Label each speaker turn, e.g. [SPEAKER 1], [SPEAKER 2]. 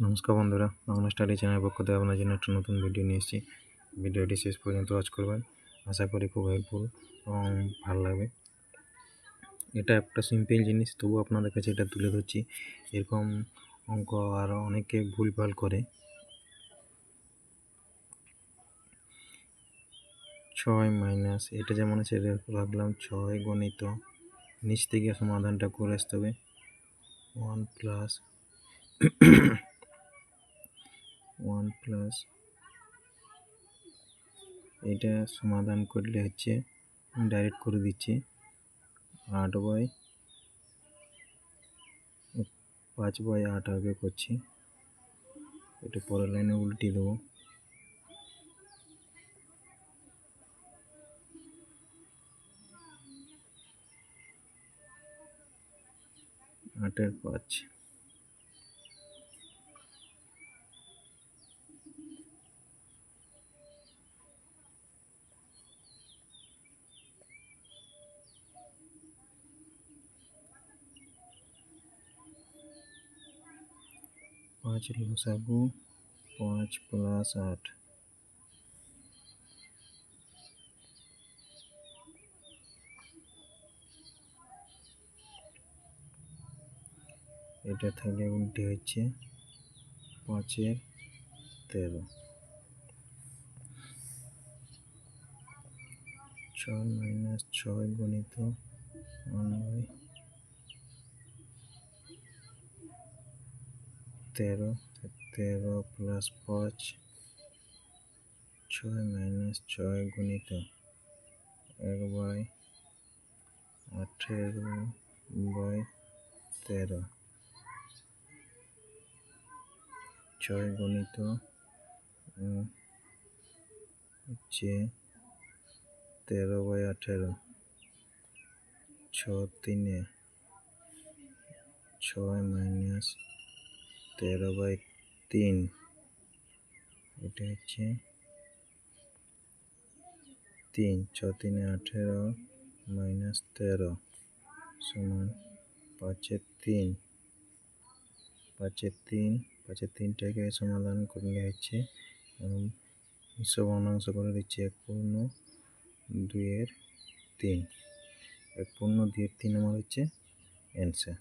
[SPEAKER 1] নমস্কার বন্ধুরা, বাংলা স্টাডি চ্যানেলের পক্ষ থেকে আপনার জন্য একটা নতুন ভিডিও নিয়ে এসেছি। ভিডিওটি শেষ পর্যন্ত ওয়াচ করবেন, আশা করি খুব হেল্পফুল এবং ভালো লাগবে। এটা একটা সিম্পল জিনিস, তবু আপনাদের কাছে এটা তুলে ধরছি। এরকম অঙ্ক আরও অনেকে ভুলভাল করে। 6 মাইনাস এটা যেমন আছে রাখলাম 6 গণিত, নিচ থেকে সমাধানটা করে আসতে হবে। 1 প্লাস 1 প্লাস এটা সমাধান করলে হচ্ছে ডাইরেক্ট করে দিচ্ছি 8/5/8 আগে করছি। এটা পরের লাইনে উল্টিয়ে দেবো। 8/5 5 লসাগু 5 প্লাস 8। এটা থাকলে উল্টে হচ্ছে 5/13। 6 মাইনাস 6 গণিত 1/13, 13 প্লাস 5, 6 মাইনাস 6 গণিত 1/18/13। 6 গণিত হচ্ছে 13/18। 6 3 6 মাইনাস 13/3, এটা হচ্ছে 3। 6 3 18 মাইনাস 13 সমান 5/3। 5/3টাকে সমাধান করলে হচ্ছে সব অংশ করে দিচ্ছি 1/2/3। 1/2/3 আমার হচ্ছে অ্যান্সার।